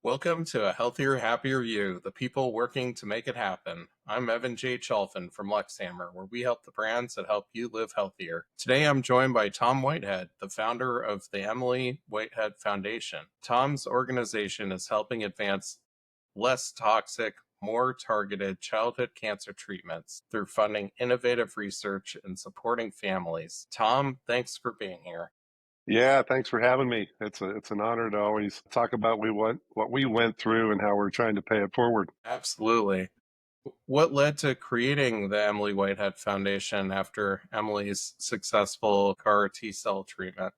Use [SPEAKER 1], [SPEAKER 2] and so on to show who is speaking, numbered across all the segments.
[SPEAKER 1] Welcome to A Healthier, Happier You, the people working to make it happen. I'm Evan J. Cholfin from Lexhammer, where we help the brands that help you live healthier. Today I'm joined by Tom Whitehead, the founder of the Emily Whitehead Foundation. Tom's organization is helping advance less toxic, more targeted childhood cancer treatments through funding innovative research and supporting families. Tom, thanks for being here.
[SPEAKER 2] Yeah, thanks for having me. It's an honor to always talk about what we went through and how we're trying to pay it forward.
[SPEAKER 1] Absolutely. What led to creating the Emily Whitehead Foundation after Emily's successful CAR T cell treatment?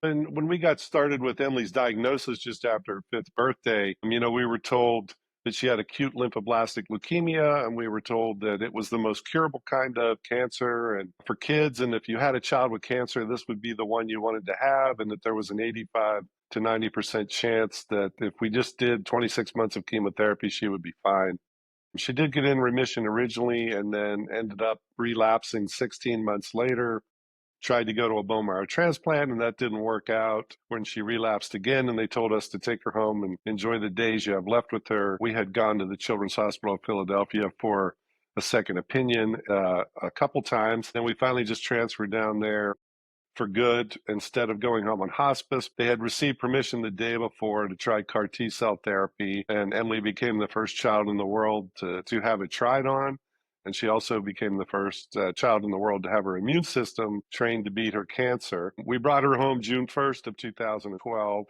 [SPEAKER 2] And when we got started with Emily's diagnosis just after her fifth birthday, we were told that she had acute lymphoblastic leukemia, and we were told that it was the most curable kind of cancer and for kids. And if you had a child with cancer, this would be the one you wanted to have, and that there was an 85 to 90% chance that if we just did 26 months of chemotherapy, she would be fine. She did get in remission originally and then ended up relapsing 16 months later. Tried to go to a bone marrow transplant, and that didn't work out. When she relapsed again, and they told us to take her home and enjoy the days you have left with her, we had gone to the Children's Hospital of Philadelphia for a second opinion a couple times. Then we finally just transferred down there for good instead of going home on hospice. They had received permission the day before to try CAR T cell therapy, and Emily became the first child in the world to have it tried on. And she also became the first child in the world to have her immune system trained to beat her cancer. We brought her home June 1st of 2012.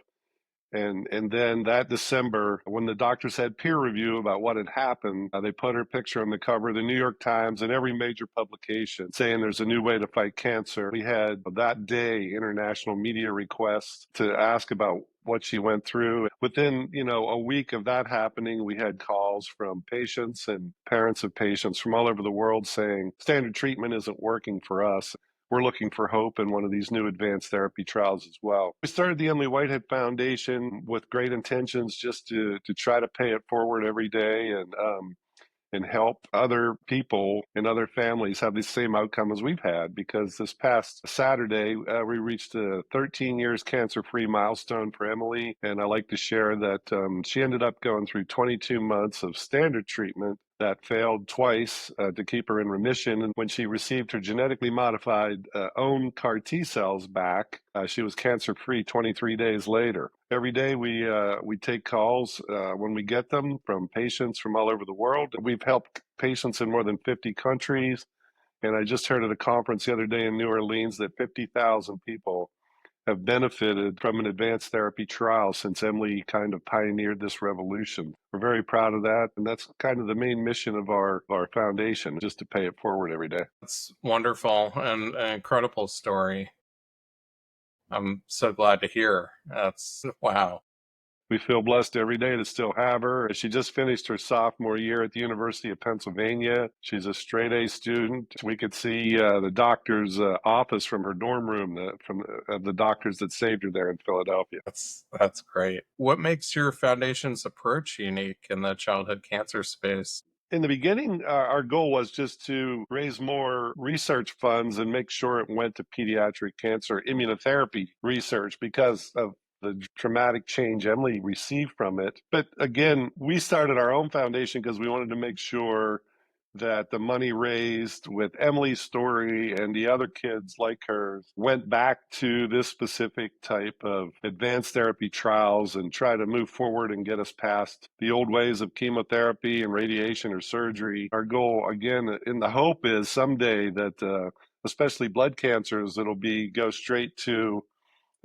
[SPEAKER 2] And then that December, when the doctors had peer review about what had happened, they put her picture on the cover of the New York Times and every major publication saying there's a new way to fight cancer. We had that day international media requests to ask about what she went through. Within, a week of that happening, we had calls from patients and parents of patients from all over the world saying standard treatment isn't working for us. We're looking for hope in one of these new advanced therapy trials as well. We started the Emily Whitehead Foundation with great intentions just to try to pay it forward every day and help other people and other families have the same outcome as we've had. Because this past Saturday, we reached a 13 years cancer-free milestone for Emily. And I like to share that she ended up going through 22 months of standard treatment that failed twice to keep her in remission. And when she received her genetically modified own CAR T cells back, she was cancer-free 23 days later. Every day we take calls when we get them from patients from all over the world. We've helped patients in more than 50 countries. And I just heard at a conference the other day in New Orleans that 50,000 people have benefited from an advanced therapy trial since Emily kind of pioneered this revolution. We're very proud of that. And that's kind of the main mission of our foundation, just to pay it forward every day.
[SPEAKER 1] That's wonderful and an incredible story. I'm so glad to hear. That's wow.
[SPEAKER 2] We feel blessed every day to still have her. She just finished her sophomore year at the University of Pennsylvania. She's a straight A student. We could see the doctor's office from her dorm room, from the doctors that saved her there in Philadelphia.
[SPEAKER 1] That's great. What makes your foundation's approach unique in the childhood cancer space?
[SPEAKER 2] In the beginning, our goal was just to raise more research funds and make sure it went to pediatric cancer immunotherapy research because of the traumatic change Emily received from it. But again, we started our own foundation because we wanted to make sure that the money raised with Emily's story and the other kids like hers went back to this specific type of advanced therapy trials and try to move forward and get us past the old ways of chemotherapy and radiation or surgery. Our goal, again, in the hope is someday that especially blood cancers, it'll be go straight to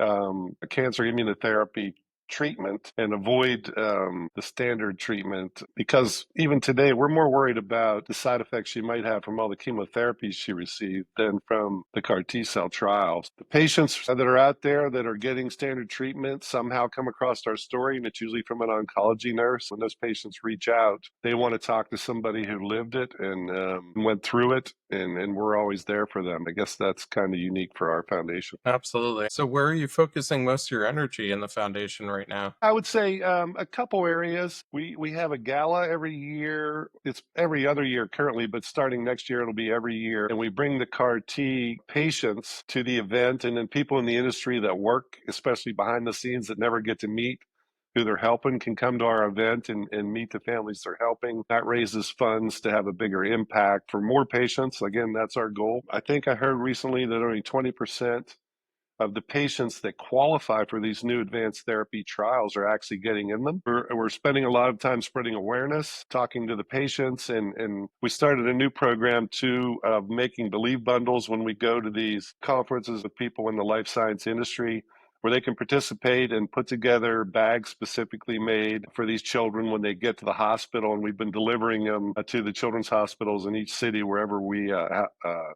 [SPEAKER 2] a cancer immunotherapy treatment and avoid the standard treatment, because even today we're more worried about the side effects she might have from all the chemotherapies she received than from the CAR T cell trials. The patients that are out there that are getting standard treatment somehow come across our story, and it's usually from an oncology nurse. When those patients reach out, they want to talk to somebody who lived it and went through it, and we're always there for them. I guess that's kind of unique for our foundation.
[SPEAKER 1] Absolutely. So, where are you focusing most of your energy in the foundation right now?
[SPEAKER 2] I would say a couple areas. We have a gala every year. It's every other year currently, but starting next year, it'll be every year. And we bring the CAR T patients to the event, and then people in the industry that work, especially behind the scenes, that never get to meet who they're helping can come to our event and meet the families they're helping. That raises funds to have a bigger impact for more patients. Again, that's our goal. I think I heard recently that only 20% of the patients that qualify for these new advanced therapy trials are actually getting in them. We're spending a lot of time spreading awareness, talking to the patients, and we started a new program too of making believe bundles when we go to these conferences with people in the life science industry where they can participate and put together bags specifically made for these children when they get to the hospital. And we've been delivering them to the children's hospitals in each city wherever we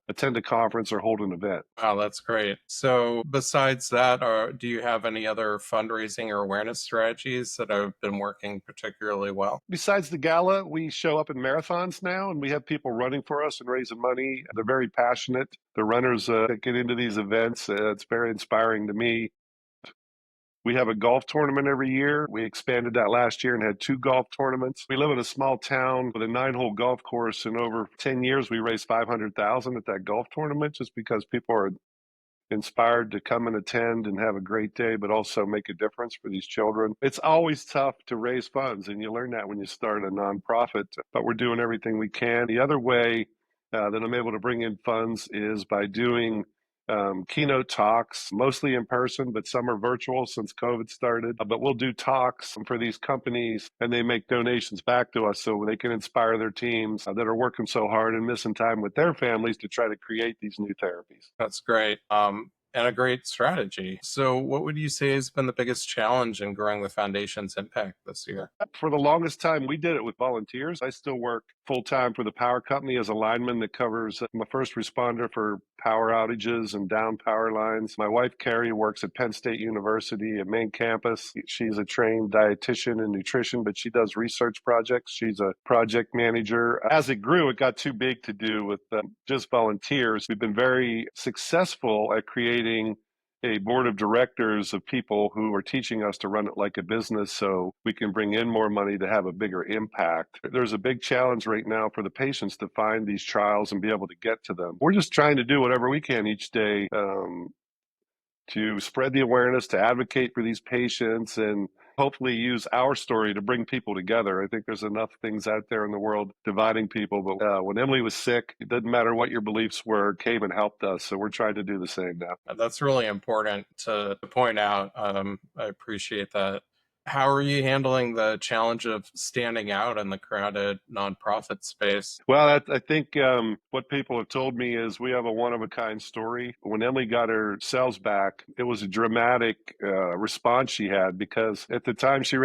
[SPEAKER 2] attend a conference or hold an event.
[SPEAKER 1] Wow, that's great. So, besides that, do you have any other fundraising or awareness strategies that have been working particularly well?
[SPEAKER 2] Besides the gala, we show up in marathons now, and we have people running for us and raising money. They're very passionate. The runners that get into these events, it's very inspiring to me. We have a golf tournament every year. We expanded that last year and had 2 golf tournaments. We live in a small town with a 9-hole golf course, and over 10 years, we raised $500,000 at that golf tournament just because people are inspired to come and attend and have a great day, but also make a difference for these children. It's always tough to raise funds, and you learn that when you start a nonprofit, but we're doing everything we can. The other way that I'm able to bring in funds is by doing keynote talks, mostly in person, but some are virtual since COVID started. But we'll do talks for these companies and they make donations back to us so they can inspire their teams that are working so hard and missing time with their families to try to create these new therapies.
[SPEAKER 1] That's great. And a great strategy. So, what would you say has been the biggest challenge in growing the foundation's impact this year?
[SPEAKER 2] For the longest time, we did it with volunteers. I still work full time for the power company as a lineman that covers. I'm a first responder for power outages and down power lines. My wife, Carrie, works at Penn State University at main campus. She's a trained dietitian and nutrition, but she does research projects. She's a project manager. As it grew, it got too big to do with just volunteers. We've been very successful at creating a board of directors of people who are teaching us to run it like a business so we can bring in more money to have a bigger impact. There's a big challenge right now for the patients to find these trials and be able to get to them. We're just trying to do whatever we can each day to spread the awareness, to advocate for these patients, and hopefully use our story to bring people together. I think there's enough things out there in the world dividing people, but when Emily was sick, it didn't matter what your beliefs were, came and helped us. So we're trying to do the same now.
[SPEAKER 1] That's really important to point out. I appreciate that. How are you handling the challenge of standing out in the crowded nonprofit space?
[SPEAKER 2] Well, I think what people have told me is we have a one-of-a-kind story. When Emily got her cells back, it was a dramatic response she had because at the time she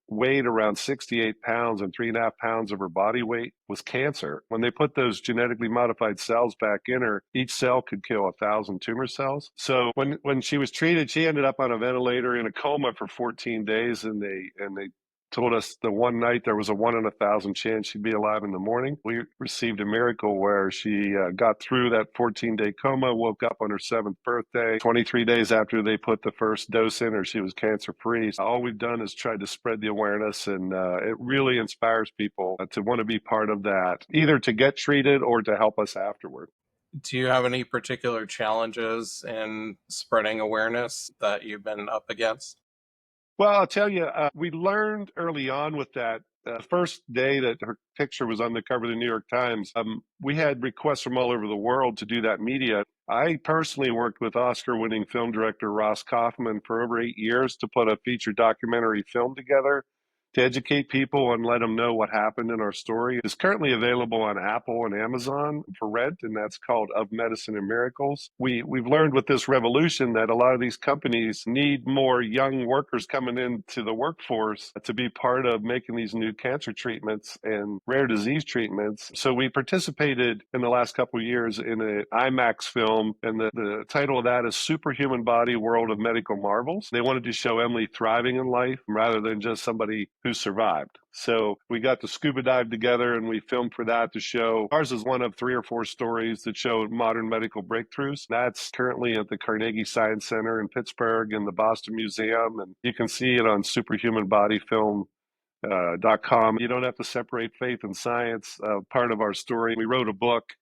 [SPEAKER 2] weighed around 68 pounds and 3.5 pounds of her body weight was cancer. When they put those genetically modified cells back in her, each cell could kill 1,000 tumor cells. So when she was treated, she ended up on a ventilator in a coma for 14 days, and they told us the one night there was a 1 in 1,000 chance she'd be alive in the morning. We received a miracle where she got through that 14-day coma, woke up on her 7th birthday. 23 days after they put the first dose in her, she was cancer-free. All we've done is tried to spread the awareness, and it really inspires people to want to be part of that, either to get treated or to help us afterward.
[SPEAKER 1] Do you have any particular challenges in spreading awareness that you've been up against?
[SPEAKER 2] Well, I'll tell you, we learned early on with that. First day that her picture was on the cover of the New York Times, we had requests from all over the world to do that media. I personally worked with Oscar-winning film director Ross Kaufman for over 8 years to put a feature documentary film together to educate people and let them know what happened in our story. It's currently available on Apple and Amazon for rent, and that's called Of Medicine and Miracles. We've learned with this revolution that a lot of these companies need more young workers coming into the workforce to be part of making these new cancer treatments and rare disease treatments. So we participated in the last couple of years in an IMAX film, and the title of that is Superhuman Body World of Medical Marvels. They wanted to show Emily thriving in life rather than just somebody who survived. So we got to scuba dive together and we filmed for that to show. Ours is one of 3 or 4 stories that show modern medical breakthroughs. That's currently at the Carnegie Science Center in Pittsburgh and the Boston Museum. And you can see it on superhumanbodyfilm.com. You don't have to separate faith and science. Part of our story, we wrote a book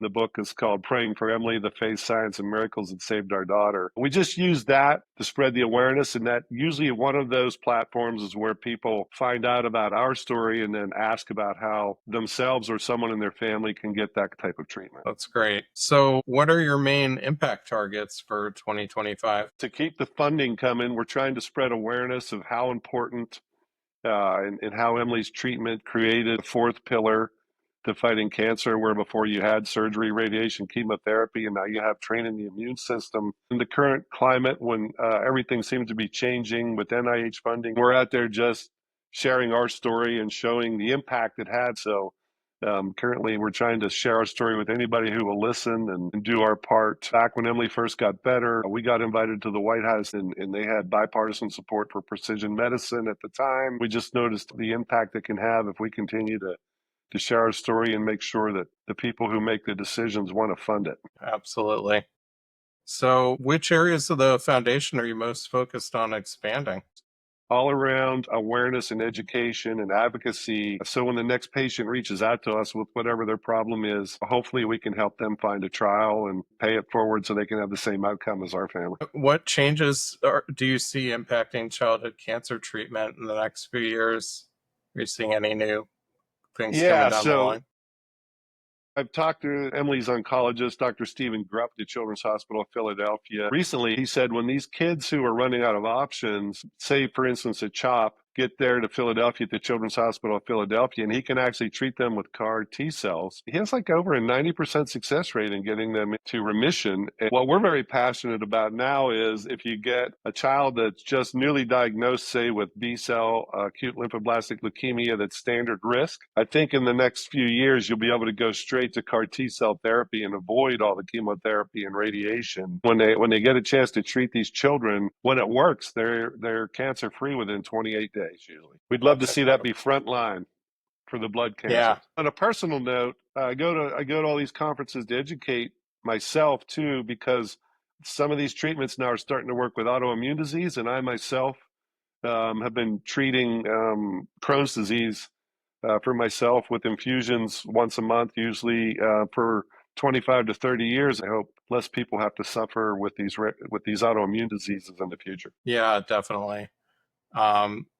[SPEAKER 2] The book is called Praying for Emily, the Faith, Science, and Miracles That Saved Our Daughter. We just use that to spread the awareness, and that usually one of those platforms is where people find out about our story and then ask about how themselves or someone in their family can get that type of treatment.
[SPEAKER 1] That's great. So, what are your main impact targets for 2025?
[SPEAKER 2] To keep the funding coming, we're trying to spread awareness of how important and how Emily's treatment created a fourth pillar to fighting cancer, where before you had surgery, radiation, chemotherapy, and now you have training the immune system. In the current climate, when everything seems to be changing with NIH funding, we're out there just sharing our story and showing the impact it had. So currently, we're trying to share our story with anybody who will listen and do our part. Back when Emily first got better, we got invited to the White House, and they had bipartisan support for precision medicine at the time. We just noticed the impact it can have if we continue to share our story and make sure that the people who make the decisions want to fund it.
[SPEAKER 1] Absolutely. So, which areas of the foundation are you most focused on expanding?
[SPEAKER 2] All around awareness and education and advocacy. So when the next patient reaches out to us with whatever their problem is, hopefully we can help them find a trial and pay it forward so they can have the same outcome as our family.
[SPEAKER 1] What changes do you see impacting childhood cancer treatment in the next few years? Are you seeing any new things coming
[SPEAKER 2] Yeah,
[SPEAKER 1] down the
[SPEAKER 2] so
[SPEAKER 1] line?
[SPEAKER 2] I've talked to Emily's oncologist, Dr. Stephen Grupp, at the Children's Hospital of Philadelphia. Recently, he said when these kids who are running out of options, say, for instance, a CHOP, get there to Philadelphia at the Children's Hospital of Philadelphia, and he can actually treat them with CAR T cells. He has like over a 90% success rate in getting them into remission. And what we're very passionate about now is if you get a child that's just newly diagnosed, say, with B cell acute lymphoblastic leukemia that's standard risk, I think in the next few years, you'll be able to go straight to CAR T cell therapy and avoid all the chemotherapy and radiation. When they get a chance to treat these children, when it works, they're cancer free within 28 days usually. We'd love to
[SPEAKER 1] That's
[SPEAKER 2] see that be
[SPEAKER 1] incredible.
[SPEAKER 2] frontline for the blood
[SPEAKER 1] Yeah,
[SPEAKER 2] cancers. On a personal note, I go to all these conferences to educate myself too, because some of these treatments now are starting to work with autoimmune disease, and I myself have been treating Crohn's disease for myself with infusions once a month, usually for 25 to 30 years. I hope less people have to suffer with these autoimmune diseases in the future.
[SPEAKER 1] yeah, definitely.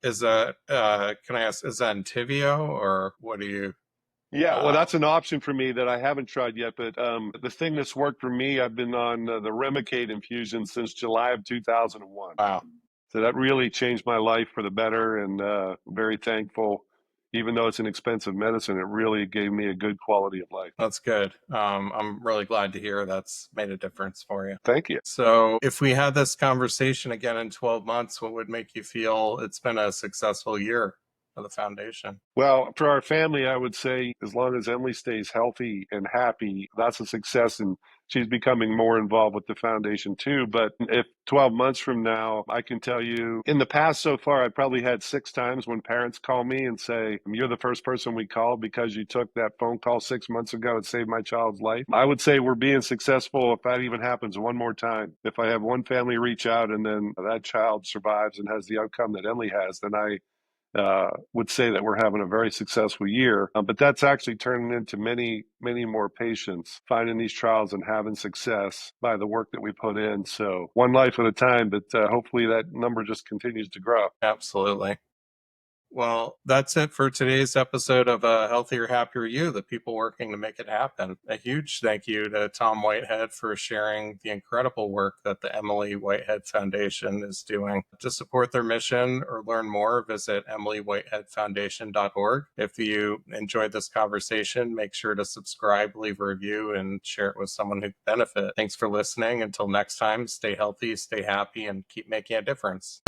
[SPEAKER 1] Is that can I ask, is that Entivio or what do you
[SPEAKER 2] Yeah, well,
[SPEAKER 1] uh
[SPEAKER 2] that's an option for me that I haven't tried yet. But the thing that's worked for me, I've been on the Remicade infusion since July of 2001.
[SPEAKER 1] wow,
[SPEAKER 2] So that really changed my life for the better, and very thankful. Even though it's an expensive medicine, it really gave me a good quality of life.
[SPEAKER 1] that's good. I'm really glad to hear that's made a difference for you.
[SPEAKER 2] Thank you.
[SPEAKER 1] So, if we had this conversation again in 12 months, what would make you feel it's been a successful year for the foundation?
[SPEAKER 2] Well, for our family, I would say as long as Emily stays healthy and happy, that's a success. And she's becoming more involved with the foundation too. But if 12 months from now, I can tell you in the past so far, I've probably had 6 times when parents call me and say, "You're the first person we called because you took that phone call 6 months ago and saved my child's life." I would say we're being successful if that even happens one more time. If I have one family reach out and then that child survives and has the outcome that Emily has, then I would say that we're having a very successful year. But that's actually turning into many, many more patients finding these trials and having success by the work that we put in. So one life at a time, but hopefully that number just continues to grow.
[SPEAKER 1] Absolutely. Well, that's it for today's episode of A Healthier, Happier You, the people working to make it happen. A huge thank you to Tom Whitehead for sharing the incredible work that the Emily Whitehead Foundation is doing. To support their mission or learn more, visit emilywhiteheadfoundation.org. If you enjoyed this conversation, make sure to subscribe, leave a review, and share it with someone who could benefit. Thanks for listening. Until next time, stay healthy, stay happy, and keep making a difference.